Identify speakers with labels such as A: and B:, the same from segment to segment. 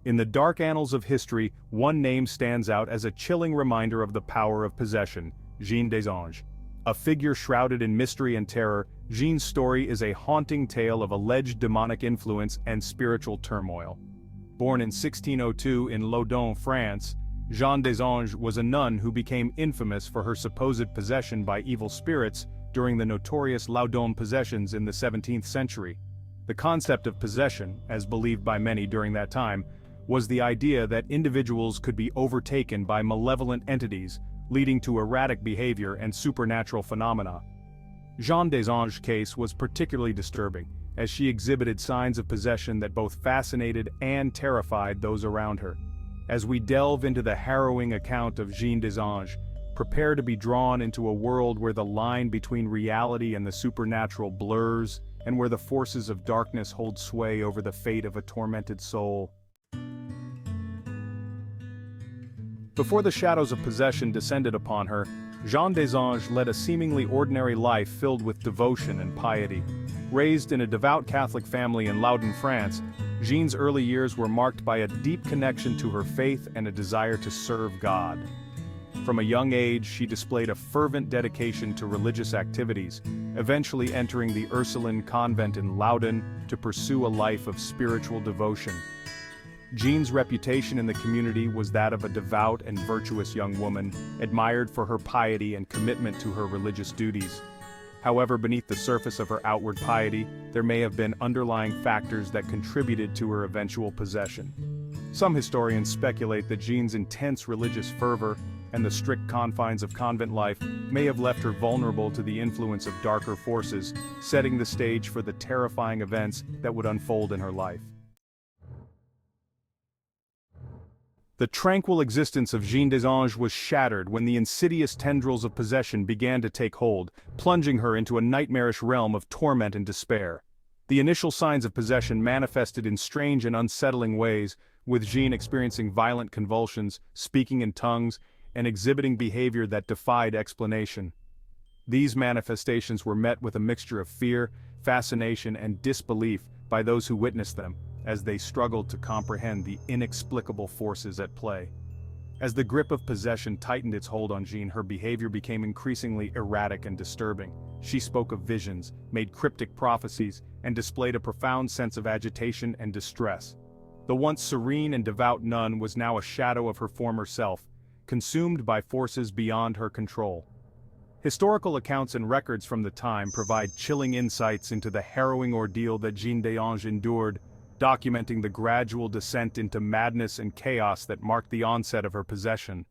A: In the dark annals of history, one name stands out as a chilling reminder of the power of possession: Jeanne des Anges. A figure shrouded in mystery and terror, Jeanne's story is a haunting tale of alleged demonic influence and spiritual turmoil. Born in 1602 in Loudun, France, Jeanne des Anges was a nun who became infamous for her supposed possession by evil spirits during the notorious Loudun possessions in the 17th century. The concept of possession, as believed by many during that time, was the idea that individuals could be overtaken by malevolent entities, leading to erratic behavior and supernatural phenomena. Jeanne des Anges' case was particularly disturbing, as she exhibited signs of possession that both fascinated and terrified those around her. As we delve into the harrowing account of Jeanne des Anges, prepare to be drawn into a world where the line between reality and the supernatural blurs, and where the forces of darkness hold sway over the fate of a tormented soul. Before the shadows of possession descended upon her, Jeanne des Anges led a seemingly ordinary life filled with devotion and piety. Raised in a devout Catholic family in Loudun, France, Jeanne's early years were marked by a deep connection to her faith and a desire to serve God. From a young age, she displayed a fervent dedication to religious activities, eventually entering the Ursuline Convent in Loudun to pursue a life of spiritual devotion. Jeanne's reputation in the community was that of a devout and virtuous young woman, admired for her piety and commitment to her religious duties. However, beneath the surface of her outward piety, there may have been underlying factors that contributed to her eventual possession. Some historians speculate that Jeanne's intense religious fervor and the strict confines of convent life may have left her vulnerable to the influence of darker forces, setting the stage for the terrifying events that would unfold in her life. The tranquil existence of Jeanne des Anges was shattered when the insidious tendrils of possession began to take hold, plunging her into a nightmarish realm of torment and despair. The initial signs of possession manifested in strange and unsettling ways, with Jeanne experiencing violent convulsions, speaking in tongues, and exhibiting behavior that defied explanation. These manifestations were met with a mixture of fear, fascination, and disbelief by those who witnessed them, as they struggled to comprehend the inexplicable forces at play. As the grip of possession tightened its hold on Jeanne, her behavior became increasingly erratic and disturbing. She spoke of visions, made cryptic prophecies, and displayed a profound sense of agitation and distress. The once serene and devout nun was now a shadow of her former self, consumed by forces beyond her control. Historical accounts and records from the time provide chilling insights into the harrowing ordeal that Jeanne des Anges endured, documenting the gradual descent into madness and chaos that marked the onset of her possession.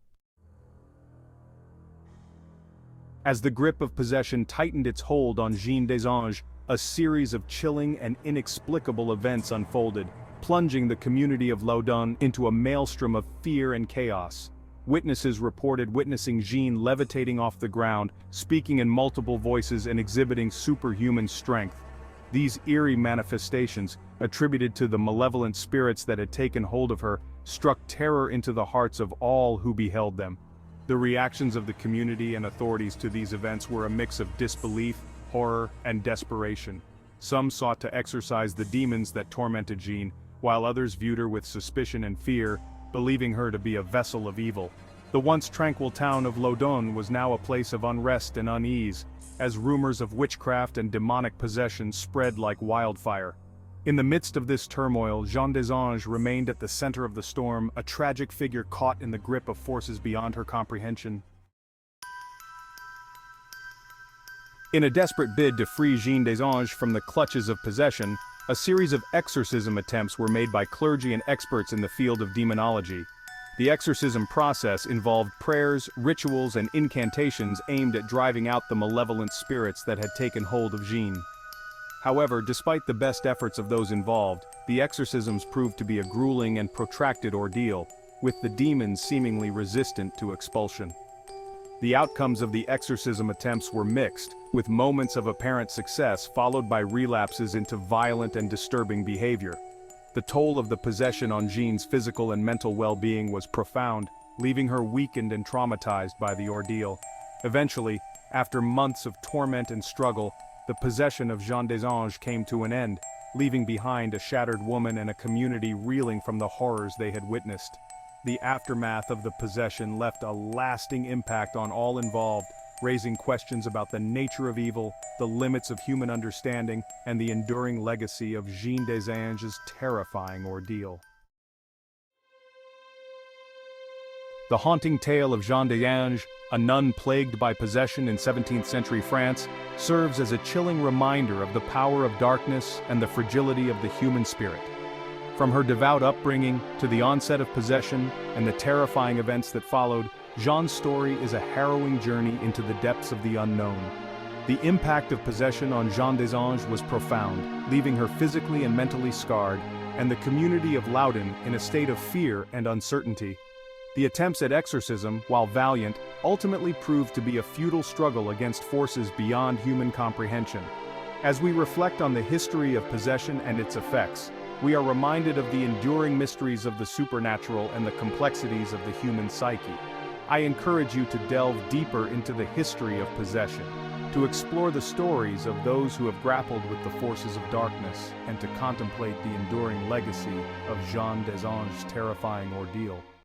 A: As the grip of possession tightened its hold on Jeanne des Anges, a series of chilling and inexplicable events unfolded, plunging the community of Loudun into a maelstrom of fear and chaos. Witnesses reported witnessing Jeanne levitating off the ground, speaking in multiple voices and exhibiting superhuman strength. These eerie manifestations, attributed to the malevolent spirits that had taken hold of her, struck terror into the hearts of all who beheld them. The reactions of the community and authorities to these events were a mix of disbelief, horror, and desperation. Some sought to exorcise the demons that tormented Jeanne, while others viewed her with suspicion and fear, believing her to be a vessel of evil. The once tranquil town of Loudun was now a place of unrest and unease, as rumors of witchcraft and demonic possession spread like wildfire. In the midst of this turmoil, Jeanne des Anges remained at the center of the storm, a tragic figure caught in the grip of forces beyond her comprehension. In a desperate bid to free Jeanne des Anges from the clutches of possession, a series of exorcism attempts were made by clergy and experts in the field of demonology. The exorcism process involved prayers, rituals, and incantations aimed at driving out the malevolent spirits that had taken hold of Jeanne. However, despite the best efforts of those involved, the exorcisms proved to be a grueling and protracted ordeal, with the demons seemingly resistant to expulsion. The outcomes of the exorcism attempts were mixed, with moments of apparent success followed by relapses into violent and disturbing behavior. The toll of the possession on Jeanne's physical and mental well-being was profound, leaving her weakened and traumatized by the ordeal. Eventually, after months of torment and struggle, the possession of Jeanne des Anges came to an end, leaving behind a shattered woman and a community reeling from the horrors they had witnessed. The aftermath of the possession left a lasting impact on all involved, raising questions about the nature of evil, the limits of human understanding, and the enduring legacy of Jeanne des Anges' terrifying ordeal. The haunting tale of Jeanne des Anges, a nun plagued by possession in 17th century France, serves as a chilling reminder of the power of darkness and the fragility of the human spirit. From her devout upbringing to the onset of possession and the terrifying events that followed, Jeanne's story is a harrowing journey into the depths of the unknown. The impact of possession on Jeanne des Anges was profound, leaving her physically and mentally scarred, and the community of Loudun in a state of fear and uncertainty. The attempts at exorcism, while valiant, ultimately proved to be a futile struggle against forces beyond human comprehension. As we reflect on the history of possession and its effects, we are reminded of the enduring mysteries of the supernatural and the complexities of the human psyche. I encourage you to delve deeper into the history of possession, to explore the stories of those who have grappled with the forces of darkness, and to contemplate the enduring legacy of Jeanne des Anges' terrifying ordeal.